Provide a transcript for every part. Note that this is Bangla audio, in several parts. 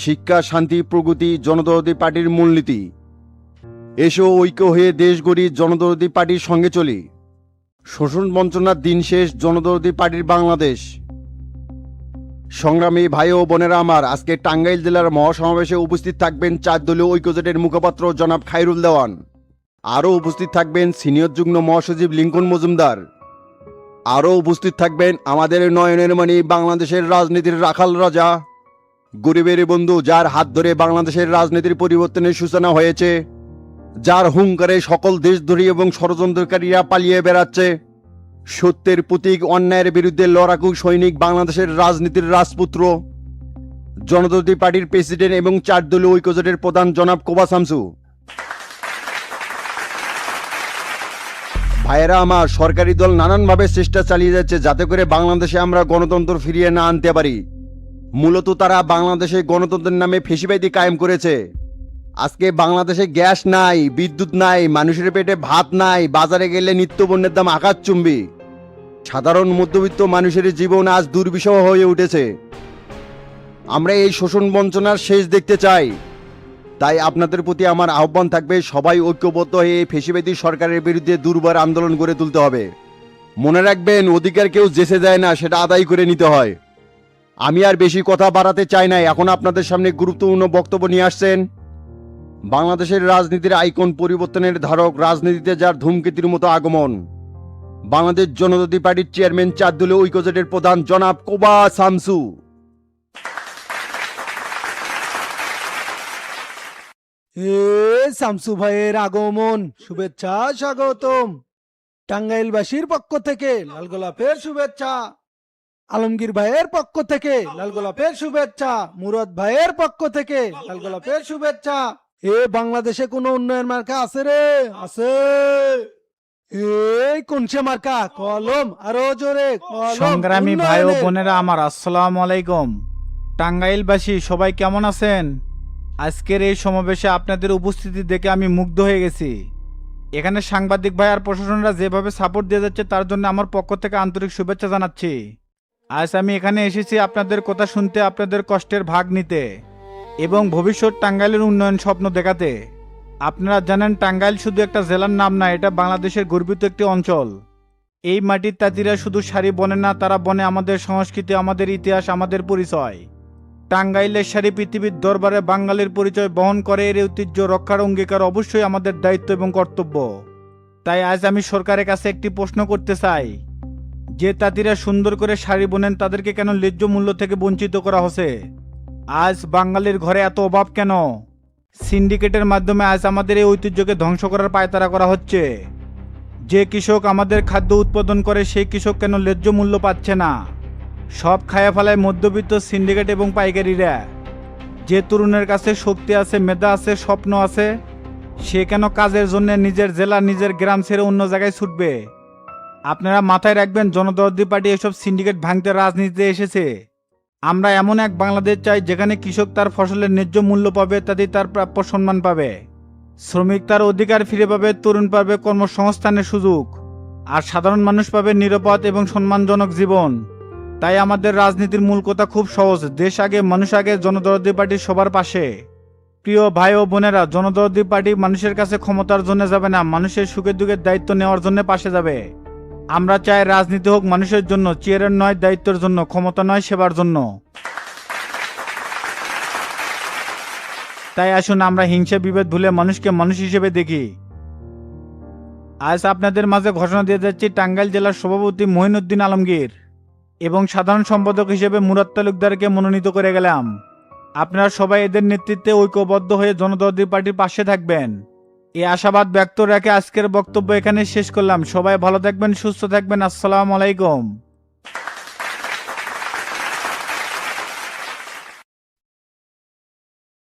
শিক্ষা, শান্তি, প্রগতি জনদরদি পার্টির মূলনীতি। এসো ঐক্য হয়ে দেশ গড়ি, জনদরদি পার্টির সঙ্গে চলি। শোষণ বঞ্চনার দিন শেষ, জনদরদি পার্টির বাংলাদেশ। সংগ্রামী ভাই ও বোনেরা আমার, আজকে টাঙ্গাইল জেলার মহাসমাবেশে উপস্থিত থাকবেন 4 দলীয় ঐক্যজোটের মুখপাত্র জনাব খায়রুল দেওয়ান। আরও উপস্থিত থাকবেন সিনিয়র যুগ্ম মহাসচিব লিঙ্কন মজুমদার। আরও উপস্থিত থাকবেন আমাদের নয়নের মণি, বাংলাদেশের রাজনীতির রাখাল রাজা, গরিবের বন্ধু, যার হাত ধরে বাংলাদেশের রাজনীতির পরিবর্তনের সূচনা হয়েছে, যার হুঙ্কারে সকল দেশদ্রোহী এবং ষড়যন্ত্রকারীরা পালিয়ে বেড়াচ্ছে, সত্যের প্রতীক, অন্যায়ের বিরুদ্ধে লড়াকু সৈনিক, বাংলাদেশের রাজনীতির রাজপুত্র, জনদরদি পার্টির প্রেসিডেন্ট এবং 4 দলীয় ঐক্যজোটের প্রধান জনাব কোবা শামসু। ভাইয়েরা আমার, সরকারি দল নানানভাবে চেষ্টা চালিয়ে যাচ্ছে যাতে করে বাংলাদেশে আমরা গণতন্ত্র ফিরিয়ে না আনতে পারি। মূলত তারা বাংলাদেশে গণতন্ত্রের নামে ফেসিবাদী কায়েম করেছে। আজকে বাংলাদেশে গ্যাস নাই, বিদ্যুৎ নাই, মানুষের পেটে ভাত নাই, বাজারে গেলে নিত্যপণ্যের দাম আকাশচুম্বী। সাধারণ মধ্যবিত্ত মানুষের জীবন আজ দুর্বিষহ হয়ে উঠেছে। আমরা এই শোষণ বঞ্চনার শেষ দেখতে চাই। তাই আপনাদের প্রতি আমার আহ্বান থাকবে, সবাই ঐক্যবদ্ধ হয়ে এই ফেসিবাদী সরকারের বিরুদ্ধে দুর্বার আন্দোলন গড়ে তুলতে হবে। মনে রাখবেন, অধিকার কেউ জেসে যায় না, সেটা আদায় করে নিতে হয়। আমি আর বেশি কথা বাড়াতে চাই না। এখন আপনাদের সামনে গুরুত্বপূর্ণ বক্তব্য নিয়ে আসছেন বাংলাদেশের রাজনীতির আইকন, পরিবর্তনের ধারক, রাজনীতিতে যার ধূমকেতুর মতো আগমন, বাংলাদেশ জনদরদি পার্টির চেয়ারম্যান, 4 দলীয় ঐক্যজোটের প্রধান জনাব কোবা শামসু। শামসু ভাইয়ের আগমন, শুভেচ্ছা, স্বাগতম। টাঙ্গাইলবাসীর পক্ষ থেকে লাল গোলাপের শুভেচ্ছা, আলমগীর ভাইয়ের পক্ষ থেকে লাল গোলাপের শুভেচ্ছা, মুরাদ ভাইয়ের পক্ষ থেকে লাল গোলাপের শুভেচ্ছা। বাংলাদেশে কোনো উন্নয়ন মার্কা আছে রে? আছে। কোনসে মার্কা? কলম। আরো জোরে, কলম। সংগ্রামী ভাই ও বোনেরা আমার, আসসালামু আলাইকুম। টাঙ্গাইলবাসী সবাই কেমন আছেন? আজকের এই সমাবেশে আপনাদের উপস্থিতি দেখে আমি মুগ্ধ হয়ে গেছি। এখানে সাংবাদিক ভাই আর প্রশাসনরা যেভাবে সাপোর্ট দিয়ে যাচ্ছে তার জন্য আমার পক্ষ থেকে আন্তরিক শুভেচ্ছা জানাচ্ছি। আজ আমি এখানে এসেছি আপনাদের কথা শুনতে, আপনাদের কষ্টের ভাগ নিতে এবং ভবিষ্যৎ টাঙ্গাইলের উন্নয়ন স্বপ্ন দেখাতে। আপনারা জানেন, টাঙ্গাইল শুধু একটা জেলার নাম না, এটা বাংলাদেশের গর্বিত একটি অঞ্চল। এই মাটির তাঁতিরা শুধু শাড়ি বনে না, তারা বনে আমাদের সংস্কৃতি, আমাদের ইতিহাস, আমাদের পরিচয়। টাঙ্গাইলের শাড়ি পৃথিবীর দরবারে বাঙালির পরিচয় বহন করে। এর ঐতিহ্য রক্ষার অঙ্গীকার অবশ্যই আমাদের দায়িত্ব এবং কর্তব্য। তাই আজ আমি সরকারের কাছে একটি প্রশ্ন করতে চাই, যে তাঁতিরা সুন্দর করে শাড়ি বোনেন তাদেরকে কেন ন্যায্য মূল্য থেকে বঞ্চিত করা হচ্ছে? আজ বাঙালির ঘরে এত অভাব কেন? সিন্ডিকেটের মাধ্যমে আজ আমাদের এই ঐতিহ্যকে ধ্বংস করার পায়তারা করা হচ্ছে। যে কৃষক আমাদের খাদ্য উৎপাদন করে সেই কৃষক কেন ন্যায্য মূল্য পাচ্ছে না? সব খায়া ফেলায় মধ্যবিত্ত, সিন্ডিকেট এবং পাইকারিরা। যে তরুণের কাছে শক্তি আছে, মেধা আছে, স্বপ্ন আছে, সে কেন কাজের জন্য নিজের জেলা, নিজের গ্রাম ছেড়ে অন্য জায়গায় ছুটবে? আপনারা মাথায় রাখবেন, জনদরদি পার্টি এসব সিন্ডিকেট ভাঙতে রাজনীতিতে এসেছে। আমরা এমন এক বাংলাদেশ চাই যেখানে কৃষক তার ফসলের ন্যায্য মূল্য পাবে, তাতে তার প্রাপ্য সম্মান পাবে, শ্রমিক তার অধিকার ফিরে পাবে, তরুণ পাবে কর্মসংস্থানের সুযোগ, আর সাধারণ মানুষ পাবে নিরাপদ এবং সম্মানজনক জীবন। তাই আমাদের রাজনীতির মূল কথা খুব সহজ, দেশ আগে, মানুষ আগে, জনদরদি পার্টি সবার পাশে। প্রিয় ভাই ও বোনেরা, জনদরদি পার্টি মানুষের কাছে ক্ষমতার জন্য যাবে না, মানুষের সুখে দুঃখের দায়িত্ব নেওয়ার জন্য পাশে যাবে। আমরা চাই রাজনীতি হোক মানুষের জন্য, চেয়ারের নয় দায়িত্বের জন্য, ক্ষমতা নয় সেবার জন্য। তাই আসুন আমরা হিংসা বিভেদ ভুলে মানুষকে মানুষ হিসেবে দেখি। আজ আপনাদের মাঝে ঘোষণা দিয়ে যাচ্ছি, টাঙ্গাইল জেলার সভাপতি মঈনুদ্দিন আলমগীর এবং সাধারণ সম্পাদক হিসেবে মুরাদ তালুকদারকে মনোনীত করে গেলাম। আপনারা সবাই এদের নেতৃত্বে ঐক্যবদ্ধ হয়ে জনদরদি পার্টির পাশে থাকবেন, এই আশাবাদ ব্যক্ত রেখে আজকের বক্তব্য এখানে শেষ করলাম। সবাই ভালো থাকবেন, সুস্থ থাকবেন। আসসালামু আলাইকুম।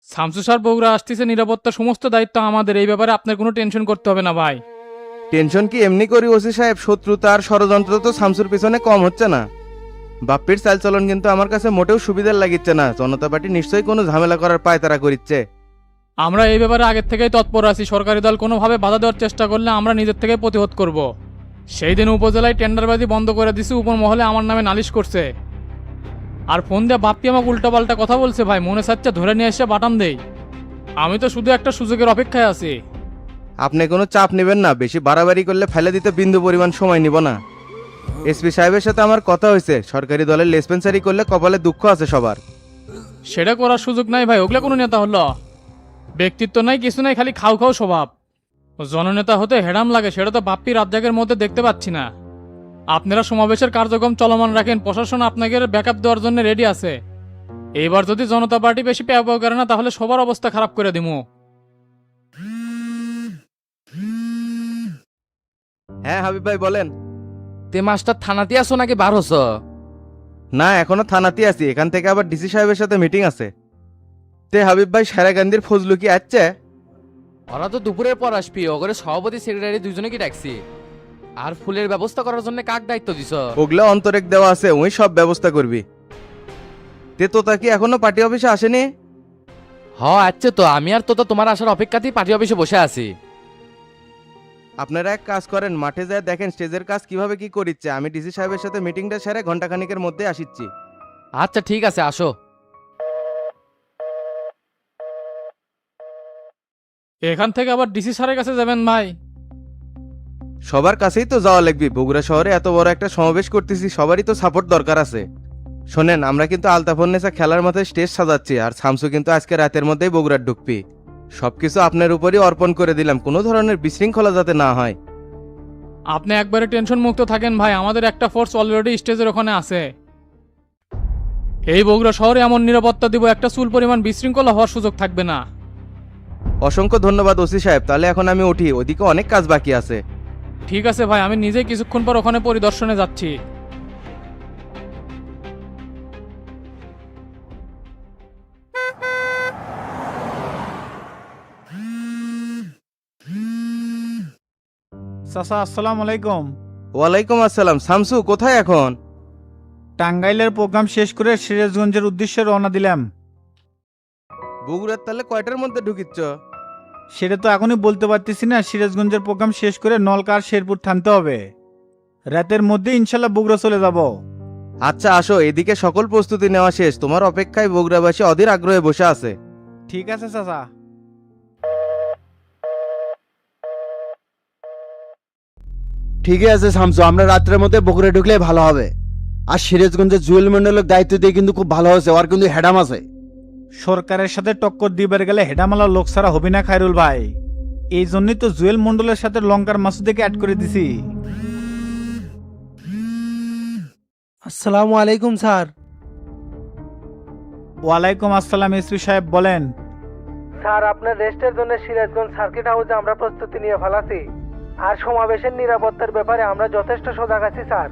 শামসু স্যার, বগুড়া আসতেছে, নিরাপত্তার সমস্ত দায়িত্ব আমাদের। এই ব্যাপারে আপনার কোনো টেনশন করতে হবে না ভাই। টেনশন কি এমনি করি ওসি সাহেব? শত্রুতা আর ষড়যন্ত্র তো শামসুর পিছনে কম হচ্ছে না। বাপ্পির চালচলন কিন্তু আমার কাছে মোটেও সুবিধার লাগিচ্ছে না। জনতা পার্টি নিশ্চয়ই কোনো ঝামেলা করার পায়তারা করিচ্ছে। আমরা এই ব্যাপারে আগের থেকেই তৎপর আছি। সরকারি দল কোনোভাবে বাধা দেওয়ার চেষ্টা করলে আমরা নিজের থেকে প্রতিহত করব। সেই দিন উপজেলায় টেন্ডারবাজি বন্ধ করে দিছি, উপর মহলে আমার নামে নালিশ করছে। আর ফোন দিয়ে বাপ্পি আমাকে উল্টাপাল্টা কথা বলছে ভাই, মনে চাচ্ছে ধরে নিয়ে এসে বাটাম দেই। আমি তো শুধু একটা সুযোগের অপেক্ষায় আছি। আপনি কোনো চাপ নেবেন না, বেশি বাড়াবাড়ি করলে ফেলে দিতে বিন্দু পরিমাণ সময় নিব না। এসপি সাহেবের সাথে আমার কথা হয়েছে, সরকারি দলের লেসপেন্সারি করলে কপালে দুঃখ আছে সবার। সেটা করার সুযোগ নাই ভাই, ওগুলা কোনো নেতা হলো ব্যক্তিত্ব নাই, কিছু নাই, খালি খাও খাও স্বভাব। জননেতা হতে হেডাম লাগে, সেটা তো বাপ্পি রাজ্জাকের মধ্যে দেখতে পাচ্ছি না। আপনারা সমাবেশের কার্যক্রম চলমান রাখেন, প্রশাসন আপনাকে ব্যাকআপ দেওয়ার জন্য রেডি আছে। এইবার যদি জনতা পার্টি বেশি পেয়ে করে না, তাহলে সবার অবস্থা খারাপ করে দিমু। হ্যাঁ হাবিব ভাই বলেন। তে মাস্টার থানাতে আসো নাকি বার হস? না এখনো থানাতে আছি, এখান থেকে আবার ডিসি সাহেবের সাথে মিটিং আছে। তে হাবিব ভাই সারাগান্দির ফজলু কি আসছে? ওরা তো দুপুরের পর আসবি, ওগরে সভাপতি সেক্রেটারি দুজনে কি ডাকছি। আর ফুলের ব্যবস্থা করার জন্য কাক দায়িত্ব দিছ? ওগুলা অন্তরেক দেওয়া আছে, ওই সব ব্যবস্থা করবি। তে তোতা কি এখনো পার্টি অফিসে আসেনি? হ আচ্ছা, তো আমি আর তো তোমার আসার অপেক্ষাতেই পার্টি অফিসে বসে আছি। আপনারা এক কাজ করেন, মাঠে যায় দেখেন স্টেজের কাজ কিভাবে কি করিচ্ছে। আমি ডিসি সাহেবের সাথে মিটিংটা সেরে ঘন্টাখানিকের মধ্যে আসিচ্ছি। আচ্ছা ঠিক আছে, আসো। এখান থেকে আবার ডিসি স্যারের কাছে যাবেন ভাই? সবার কাছেই তো যাওয়া লাগবে, বগুড়া শহরে এত বড় একটা সমাবেশ করতেছি, সবারই তো সাপোর্ট দরকার আছে। শোনেন, আমরা কিন্তু আলতাফন্নেসা খেলার মাথায় স্টেজ সাজাচ্ছি, আর শামসু কিন্তু আজকে রাতের মধ্যেই বগুড়ার ঢুকবি। সবকিছু আপনার উপরই অর্পণ করে দিলাম, কোনো ধরনের বিশৃঙ্খলা যাতে না হয়। আপনি একবারে টেনশন মুক্ত থাকেন ভাই, আমাদের একটা ফোর্স অলরেডি স্টেজের ওখানে আছে। এই বগুড়া শহরে এমন নিরাপত্তা দিব, একটা চুল পরিমাণ বিশৃঙ্খলা হওয়ার সুযোগ থাকবে না। অসংখ্য ধন্যবাদ ওসি সাহেব, তাহলে এখন আমি উঠি, ওদিকে অনেক কাজ বাকি আছে। ঠিক আছে ভাই, আমি নিজেই কিছুক্ষণ পর ওখানে পরিদর্শনে যাচ্ছি। চাচা আসসালামু আলাইকুম। ওয়ালাইকুম আসসালাম। শামসু কোথায় এখন? টাঙ্গাইলের প্রোগ্রাম শেষ করে সিরাজগঞ্জের উদ্দেশ্যে রওনা দিলাম। বগুড়ার তাহলে কয়টার মধ্যে ঢুকিচ্ছ? সেটা তো এখনই বলতে পারতেছি না, সিরাজগঞ্জের প্রোগ্রাম শেষ করে নলকা আর শেরপুর থামতে হবে। রাতের মধ্যে ইনশাল্লাহ বগুড়া চলে যাব। আচ্ছা আসো, এদিকে সকল প্রস্তুতি নেওয়া শেষ, তোমার অপেক্ষায় বগুড়াবাসী অধীর আগ্রহে বসে আছে। ঠিক আছে চাচা। ঠিকই আছে শামসু, আমরা রাত্রের মধ্যে বগুড়া ঢুকলে ভালো হবে। আর সিরাজগঞ্জের জুয়েল মন্ডলের দায়িত্ব দিয়ে কিন্তু খুব ভালো হয়েছে, ওর কিন্তু হেডাম আছে। সরকারের সাথে টক্কর দিবার গেলে হেডামালা লোক ছাড়া হবি না খায়রুল ভাই। এই জন্যই তো জুয়েল মন্ডলের সাথে লঙ্কার মাসুদকে অ্যাড করে দিছি। আসসালামু আলাইকুম স্যার। ওয়ালাইকুম আসসালাম। এসপি সাহেব বলেন। স্যার, আপনার রেস্টের জন্য সিরাজগঞ্জ সার্কিট হাউসে আমরা প্রস্তুতি নিয়ে ফেলাছি, আর সমাবেশের নিরাপত্তার ব্যাপারে আমরা যথেষ্ট সজাগ আছি স্যার।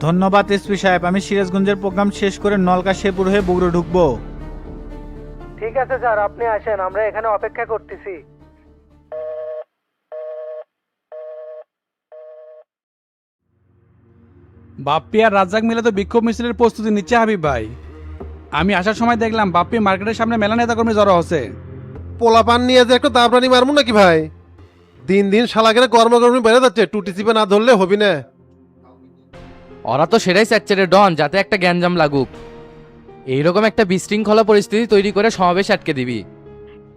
ধন্যবাদ এসপি সাহেব, আমি সিরাজগঞ্জের প্রোগ্রাম শেষ করে নলকা শেরপুর হয়ে বগুড়া ঢুকবো। ঠিক আছে স্যার, আপনি আসেন, আমরা এখানে অপেক্ষা করতেছি। বাপ্পি আর রাজ্জাক মিলে তো বিক্ষোভ মিছিলের প্রস্তুতি নিচ্ছে হাবিব ভাই। আমি আসার সময় দেখলাম বাপ্পি মার্কেটের সামনে মেলা নেতাকর্মী জড়ো হচ্ছে। পোলাপান নিয়ে যে একটা দাবরানি মারমু নাকি ভাই? দিন দিন শালাকের কর্মকর্মী বেড়ে যাচ্ছে, টুটি চিপে না ধরলে হবি না। ওরা তো সেটাই চাচ্ছে রে ডন, যাতে একটা গ্যাঞ্জাম লাগুক। এইরকম একটা বিশৃঙ্খলা পরিস্থিতি তৈরি করে সমাবেশ আটকে দিবি।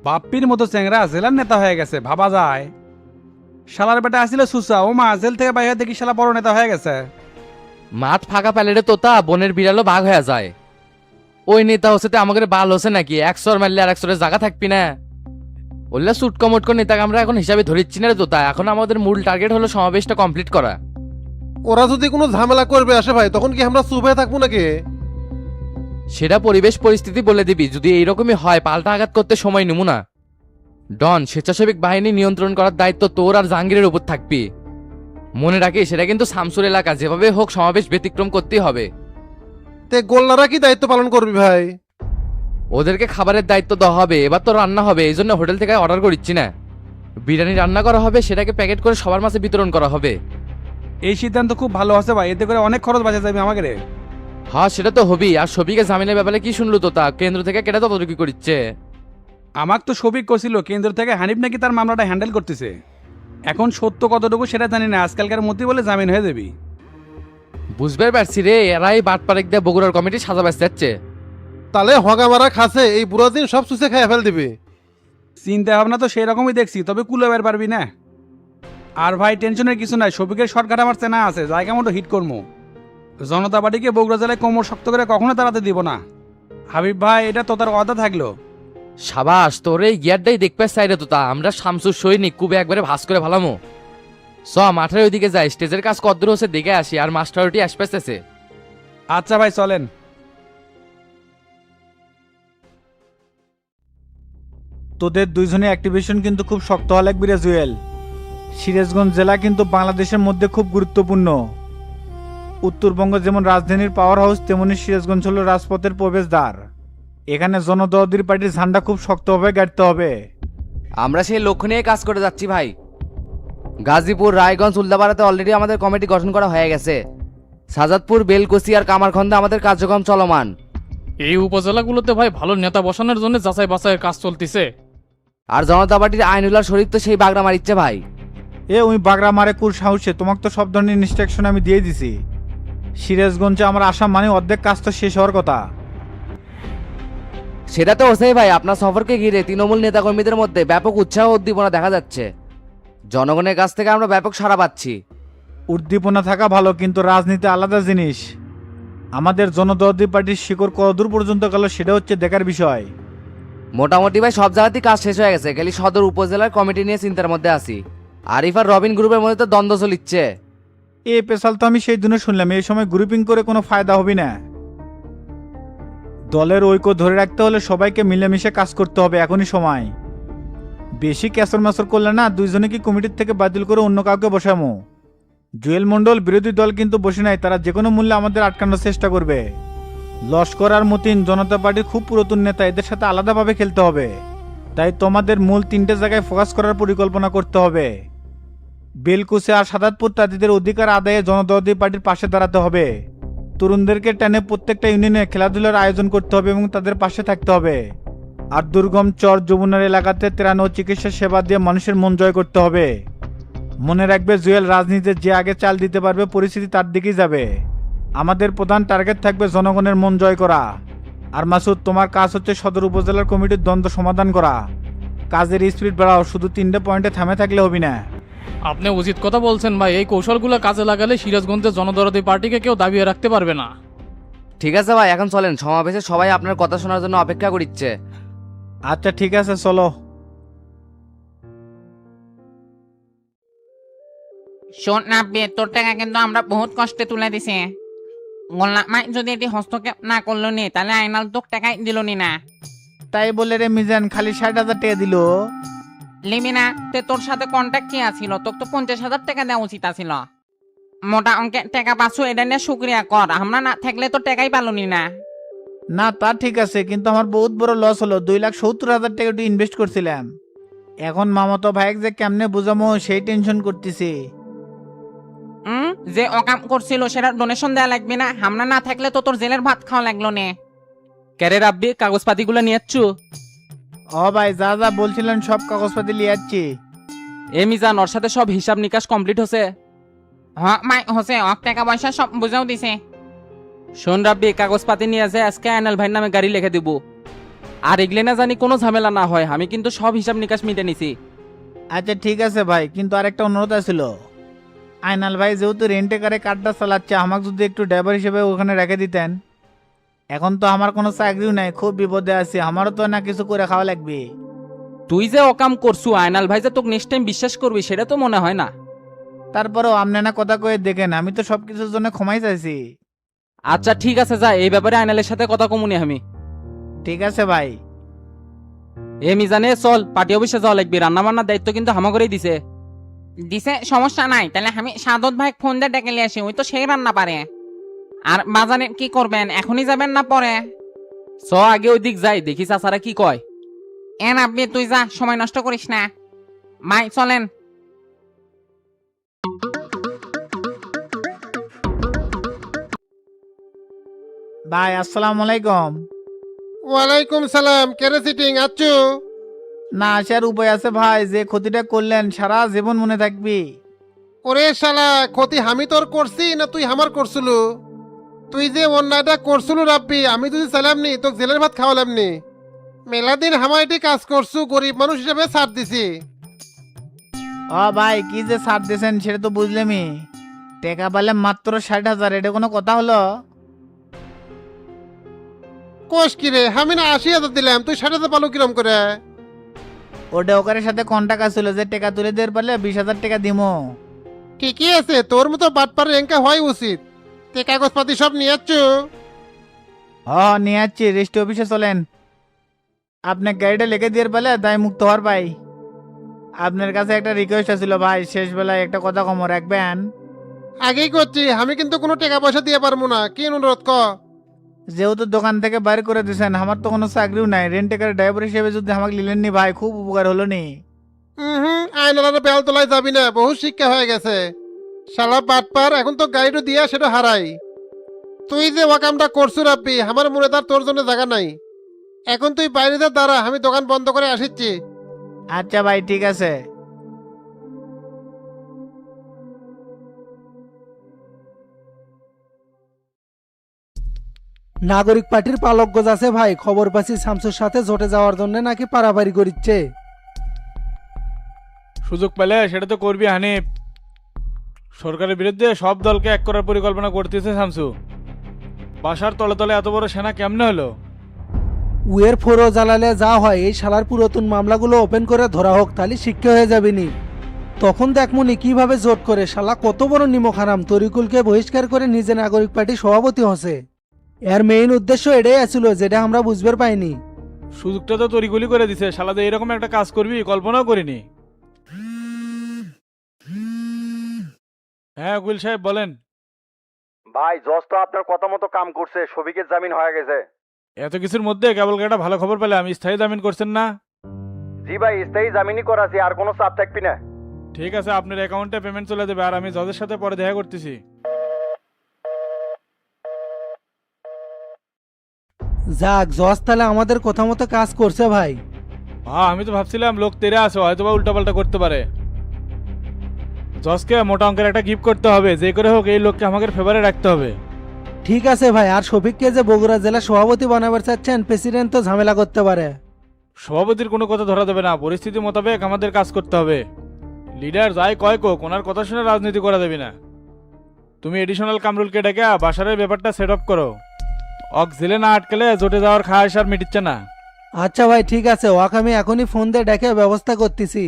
বাপ্পির মতো চেংরা জেলার নেতা হয়ে গেছে, ভাবা যায়। শালার বেটা আসছিল সুসা, ও মা জেল থেকে বাইরে দেখি শালা বড় নেতা হয়ে গেছে। মাঠ ফাঁকা প্যালেটে তোতা বনের বিড়ালও ভাগ হয়ে যায়। ওই নেতা হচ্ছে তো আমাদের বাল হচ্ছে নাকি, এক সর মারলে আর এক সরের জায়গা থাকবি না। ওল্লা সুটকো মোটকো নেতাকে আমরা এখন হিসাবে ধরিচ্ছি না রে তোতা, এখন আমাদের মূল টার্গেট হলো সমাবেশটা কমপ্লিট করা। ওরা যদি কোনো ঝামেলা করবে আসে ভাই, তখন কি আমরা চুপ হয়ে থাকবো নাকি? সেটা পরিবেশ পরিস্থিতি বলে দিবি, যদি এইরকমই হয় পাল্টা আঘাত করতে সময় নেবো না। ডন, স্বেচ্ছাসেবক বাহিনী নিয়ন্ত্রণ করার দায়িত্ব তোর আর জাহাঙ্গীরের উপর থাকবি। মনে রাখি সেটা কিন্তু শামসুর এলাকা, যেভাবে হোক সমাবেশ ব্যতিক্রম করতেই হবে। তে গোল্লারা কি দায়িত্ব পালন করবি ভাই? ওদেরকে খাবারের দায়িত্ব দেওয়া হবে, এবার তো রান্না হবে, এই জন্য হোটেল থেকে অর্ডার করিচ্ছি না। বিরিয়ানি রান্না করা হবে, সেটাকে প্যাকেট করে সবার মাঝে বিতরণ করা হবে। এই সিদ্ধান্ত খুব ভালো আছে ভাই, এতে করে অনেক খরচ বাঁচা যাবে আমাকে রে। হ্যাঁ সেটা তো হবেই। আর সবিকে জামিনের ব্যাপারে কি শুনলো তো, তা কেন্দ্র থেকে কেটে তদারকি করিচ্ছে। আমাক তো সবিক করছিল কেন্দ্র থেকে হানিফ নাকি তার মামলাটা হ্যান্ডেল করতেছে। এখন সত্য কতটুকু সেটা জানি না, আজকালকার মধ্যে বলে জামিন হয়ে যাবি। বুঝবে পারছি রে, এরাই বাটপারেক দিয়ে বগুড়ার কমিটি সাজা বেঁচে যাচ্ছে। তাহলে হগা মারা খাসে এই বুড়ো দিন সব চুষে খেয়ে ফেল দিবি। চিন্তা ভাবনা তো সেই রকমই দেখছি, তবে কুলে বের পারবি না। আর ভাই টেনশনের কিছু নাই, শফিকের শর্টকাট আমার চেনা আছে, জায়গা মতো হিট করবো। জনতা পার্টিকে বগুড়া জেলায় কোমর শক্ত করে কখনো দাঁড়াতে দিব না। হাবিব ভাই, এটা তো তার কথা থাকলো। সাবাস, তোর এই গিয়ারটাই দেখবে চাইরে তো তা আমরা শামসুর সৈনিক কুবে একবারে ভাস করে ভালামো। মাঠের ওইদিকে যাই, স্টেজের কাজ কদ্দূর হচ্ছে দেখে আসি, আর মাস্টারটি আসতেছে। আচ্ছা ভাই চলেন। তোদের দুইজনে অ্যাক্টিভেশন কিন্তু খুব শক্ত হওয়া লাগবে রে জুয়েল। সিরাজগঞ্জ জেলা কিন্তু বাংলাদেশের মধ্যে খুব গুরুত্বপূর্ণ। উত্তরবঙ্গ যেমন রাজধানীর পাওয়ার হাউস, তেমনি সিরাজগঞ্জ হলো রাজপথের প্রবেশদ্বার। এখানে জনদরদির পার্টির ঝান্ডা খুব শক্তভাবে গাড়তে হবে। আমরা সেই লক্ষ্য নিয়ে কাজ করে যাচ্ছি ভাই। গাজীপুর, রায়গঞ্জ, উল্লাপাড়াতে অলরেডি আমাদের কমিটি গঠন করা হয়ে গেছে। সাজাদপুর, বেলকুচি আর কামারখন্দে আমাদের কার্যক্রম চলমান। এই উপজেলাগুলোতে ভাই ভালো নেতা বসানোর জন্য যাচাই বাছাইয়ের কাজ চলতিছে। আর জনতা পার্টির আইনুল্লাহ শরীফ তো সেই বাগড়া মারিচ্ছে ভাই। ওই বাগড়া মারে কুর সাহসে তোমাকে তো সব ধরনের ইনস্ট্রাকশন আমি দিয়ে দিছি। সিরাজগঞ্জে আমার আশা মানে অর্ধেক কাজ তো শেষ হওয়ার কথা। সেটা তো হচ্ছেই ভাই, আপনার সফরকে ঘিরে তৃণমূল নেতাকর্মীদের মধ্যে ব্যাপক উৎসাহ ও উদ্দীপনা দেখা যাচ্ছে। জনগণের কাছ থেকে আমরা ব্যাপক সাড়া পাচ্ছি। উদ্দীপনা থাকা ভালো, কিন্তু রাজনীতি আলাদা জিনিস। আমাদের জনদরদি পার্টির শিকড় কতদূর পর্যন্ত গেল সেটা হচ্ছে দেখার বিষয়। মোটামুটি ভাই সব জায়গাতেই কাজ শেষ হয়ে গেছে, খালি সদর উপজেলার কমিটি নিয়ে চিন্তার মধ্যে আছি। আরিফ আর রবিন গ্রুপের মধ্যে তো দ্বন্দ্ব চলিচ্ছে। পেশাল তো আমি সেই দিনে শুনলাম, এই সময় গ্রুপিং করে কোনো ফায়দা হবে না। দলের ঐক্য ধরে রাখতে হলে সবাইকে মিলেমিশে কাজ করতে হবে, এখনই সময়। বেশি ক্যাসর ম্যাসর করলে না, দুইজনে কি কমিটির থেকে বাতিল করে অন্য কাউকে বসামো। জুয়েল মন্ডল বিরোধী দল কিন্তু বসে নাই, তারা যে কোনো মূল্যে আমাদের আটকানোর চেষ্টা করবে। লস্কর আর মতিন জনতা পার্টির খুব পুরাতন নেতা, এদের সাথে আলাদাভাবে খেলতে হবে। তাই তোমাদের মূল 3টে জায়গায় ফোকাস করার পরিকল্পনা করতে হবে। বেলকুচি আর সাদাতপুর তাদের অধিকার আদায়ে জনদরদি পার্টির পাশে দাঁড়াতে হবে। তরুণদেরকে টেনে প্রত্যেকটা ইউনিয়নে খেলাধুলার আয়োজন করতে হবে এবং তাদের পাশে থাকতে হবে। আর দুর্গম চর যমুনার এলাকাতে ত্রাণ ও চিকিৎসা সেবা দিয়ে মানুষের মন জয় করতে হবে। মনে রাখবে জুয়েল, রাজনীতিতে যে আগে চাল দিতে পারবে পরিস্থিতি তার দিকেই যাবে। আমাদের প্রধান টার্গেট থাকবে জনগণের মন জয় করা। আর মাসুদ, তোমার কাজ হচ্ছে সদর উপজেলার কমিটির দ্বন্দ্ব সমাধান করা। কাজের স্পিড বাড়াও, শুধু 3টে পয়েন্টে থামে থাকলে হবে না। আপনি উচিত কথা বলছেন ভাই, এই কৌশলগুলো কাজে লাগালে সিরাজগঞ্জের জনদরদি পার্টিকে কেউ দাবিয়ে রাখতে পারবে না। ঠিক আছে ভাই, এখন চলেন, সমাবেশে সবাই আপনার কথা শোনার জন্য অপেক্ষা করছে। আচ্ছা ঠিক আছে, চলো। শোন না বে, তোর টাকা কিন্তু আমরা বহুত কষ্টে তুলে দিছি। গোল্লামাই যদি এটি হস্তক্ষেপ না করলো নি, তাহলে আইনাল তোক টাকাই দিল নি না। তাই বলে রে মিজান, খালি 60,000 টাকা দিল। লিবি না, তে তোর সাথে কন্ট্যাক্ট কি আছিল? তোকে তো 50,000 টাকা দেওয়া উচিত আছিল। মোটা অঙ্কে টাকা পাচ্ছ, এটা নিয়ে শুক্রিয়া কর। আমরা না থাকলে তো টাকাই পালো নি না। না তা ঠিক আছে, কিন্তু আমার বহুত বড় লস হলো। 2,70,000 টাকা একটু ইনভেস্ট করছিলাম। এখন মামাতো ভাইকে যে কেমনে বুঝামো সেই টেনশন করতেছি। যে অকাম করছিল সেটা ডোনেশন দেয়া লাগবে না? আমরা না থাকলে তো তোর জেলের ভাত খাওয়া লাগলো নে। ক্যারে রাব্বি, কাগজপাতিগুলো নিয়ে যাচ্ছ? ভাই, যা যা বলছিলেন সব কাগজপাতি লিয়ে যাচ্ছি। মিজান, ওর সাথে সব হিসাব নিকাশ কমপ্লিট হচ্ছে? মাই হসে, অক টাকা পয়সা সব বুঝাও দিছে। শোন রাব্বি, কাগজপাতি নিয়ে যায় আজকে আয়নাল ভাইয়ের নামে গাড়ি লিখে দিব। আর এগলে না জানি কোনো ঝামেলা না হয়, আমি কিন্তু সব হিসাব নিকাশ মিটে নিছি। আচ্ছা ঠিক আছে ভাই, কিন্তু আরেকটা অনুরোধ ছিল। আইনাল ভাই যেহেতু রেন্টে কারে কার্ডটা চালাচ্ছে, আমাকে যদি একটু ড্রাইভার হিসেবে ওখানে রেখে দিতেন। এখন তো আমার কোনো চাকরিও নাই, খুব বিপদে আছি, আমারও তো না কিছু করে খাওয়া লাগবে। তুই যে অকাম করছু, আয়নাল ভাই যে তোকে নেক্সট টাইম বিশ্বাস করবি সেটা তো মনে হয় না। তারপরেও আপনি না কথা কয়ে দেখেন, আমি তো সবকিছুর জন্য ক্ষমাই চাইছি। আচ্ছা ঠিক আছে, যা, এই ব্যাপারে আয়নালের সাথে কথা কমুনি আমি। ঠিক আছে ভাই। মিজানে চল, পার্টি অফিসে যাওয়া লাগবে। রান্না বান্নার দায়িত্ব কিন্তু হামাগরেই দিছে। দিছে, সমস্যা নাই। তাহলে আমি সাদত ভাই ফোন দিয়ে ডেকে নিয়ে আসি, ওই তো সেই রান্না পারে। আর বাজারে কি করবেন, এখনই যাবেন না পরে? আগে ওই দিক যাই, দেখি চাচারা কি কয়। আপনি তুই যা, সময় নষ্ট করিস না। ভাই চলেন। ভাই আসসালামু আলাইকুম। ওয়ালাইকুম সালাম। কেরে সিটিং আচ্ছু? না আসার উপায় আছে ভাই, যে ক্ষতিটা করলেন সারা জীবন মনে থাকবি। ওরে শালা, ক্ষতি আমি তোর করছি না তুই আমার করছিল? তুই যে অন্যায়টা করছিল রাব্বি, আমি যদি চাইলাম নি তোকে জেলের ভাত খাওয়ালাম নি। মেলাদিন হামাইটি কাজ করছু, গরিব মানুষ হিসেবে ছাড় দিছি। ও ভাই কি যে ছাড় দিয়েছেন সেটা তো বুঝলামই। টাকা পেলে মাত্র 60,000, এটা কোনো কথা হলো? কোষ কি রে, আমি না 80,000 দিলাম, তুই 60,000 পালো কিরম করে? ওটা ওকারের সাথে কন্টাক্ট আসছিল যে টাকা তুলে দেওয়ার পারলে 20,000 টাকা দিমো। ঠিকই আছে, তোর মতো বাটপার রেঙ্কা হয় উচিত। তে কাগজপাতি সব নিয়ে যাচ্ছ? নিয়ে যাচ্ছি, রেজিস্ট্রি অফিসে চলেন। আপনার গাড়িটা লিখে দিয়ে পারলে দায় মুক্ত হওয়ার ভাই। আপনার কাছে একটা রিকোয়েস্ট আছিল ভাই, শেষ বেলায় একটা কথা কম রাখবেন। আগেই করছি, আমি কিন্তু কোনো টাকা পয়সা দিয়ে পারবো না। কি অনুরোধ ক? যেহেতু দোকান থেকে বাইর করে দিয়েছেন, আমার তো কোনো চাকরিও নাই, রেন্টেকার ড্রাইভার হিসেবে যদি আমাকে নিলেন নি ভাই, খুব উপকার হলো নি। আইনালার বেল তোলায় যাবি না, বহু শিক্ষা হয়ে গেছে। শালা বাটপার, এখন তো গাড়িটা দিয়া সেটা হারাই। তুই যে ওয়াকামটা করছু রাব্বি, আমার মনে তার তোর জন্য জায়গা নাই। এখন তুই বাইরে যা, দাঁড়া, আমি দোকান বন্ধ করে আসিচ্ছি। আচ্ছা ভাই ঠিক আছে। নাগরিক পার্টির পালক গোজ আছে ভাই, খবর পাচ্ছি শামসুর সাথে জোটে যাওয়ার জন্য নাকি পারাপারি করিচ্ছে। সুযোগ পেলে সেটা তো করবি হানিফ। সরকারের বিরুদ্ধে সব দলকে এক করার পরিকল্পনা করতেছে শামসু। বাসার তলে তলে এত বড় সেনা কেমনে হলো? উয়ের ফোরো জ্বালালে যা হয়, এই শালার পুরাতন মামলাগুলো ওপেন করে ধরা হোক, তাহলে শিক্ষা হয়ে যাবে নি। তখন দেখমনি কিভাবে জোট করে, শালা কত বড় নিমক হারাম তরিকুলকে বহিষ্কার করে নিজে নাগরিক পার্টির সভাপতি হসে। এর মেইন উদ্দেশ্য এটাই আছিল, যেটা আমরা বুঝবার পাইনি। সুযোগটা তো তরিগুলি করে দিছে, শালাতে এরকম একটা কাজ করবি কল্পনাও করিনি। হ্যাঁ উকিল সাহেব বলেন। ভাই জজ তো আপনার কথা মতো কাম করছে, শফিকের জামিন হয়ে গেছে। এত কিছুর মধ্যে কেবল একটা ভালো খবর পেলাম, স্থায়ী জামিন করছেন না? জি ভাই, স্থায়ী জামিনই করাছি, আর কোনো চাপ থাকবি না। ঠিক আছে, আপনার অ্যাকাউন্টে পেমেন্ট চলে দেবে, আর আমি জজের সাথে পরে দেখা করতেছি। যাক, জজ তাহলে আমাদের কথা মতো কাজ করছে ভাই। হ্যাঁ আমি তো ভাবছিলাম লোক তেরে আছে, হয়তো বা উল্টাপাল্টা করতে পারে। জজকে মোটা অঙ্কের একটা গিফট করতে হবে, যে করে হোক এই লোককে আমাদের ফেভারে রাখতে হবে। ঠিক আছে ভাই, আর শফিককে যে বগুড়া জেলা সভাপতি বানাবার চাচ্ছেন, প্রেসিডেন্ট তো ঝামেলা করতে পারে। সভাপতির কোনো কথা ধরা দেবে না, পরিস্থিতি মোতাবেক আমাদের কাজ করতে হবে। লিডার যাই কয় কোক, ওনার কথা শুনে রাজনীতি করা দেবে না। তুমি এডিশনাল কামরুলকে ডেকে বাসারের ব্যাপারটা সেট আপ করো। অক জেলে না আটকেলে জোটে যাওয়ার খাওয়া আর মিটিচ্ছে না। আচ্ছা ভাই ঠিক আছে, ওকে আমি এখনই ফোন দিয়ে ডেকে ব্যবস্থা করতেছি।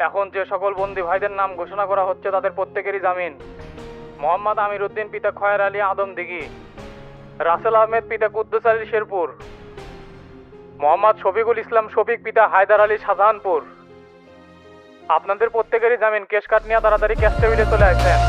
এখন যে সকল বন্দী ভাইদের নাম ঘোষণা করা হচ্ছে তাদের প্রত্যেকেরই জামিন: মোহাম্মদ আমির উদ্দিন পিতা খয়ের আলী আদম দিঘি, রাসেল আহমেদ পিতা কুদ্দুস আলী শেরপুর, মোহাম্মদ শফিকুল ইসলাম শফিক পিতা হায়দার আলী শাহজাহানপুর। আপনাদের প্রত্যেকেরই জামিন। কেশ কাট নিয়ে তাড়াতাড়ি ক্যাশ টেবিলে চলে আসেন।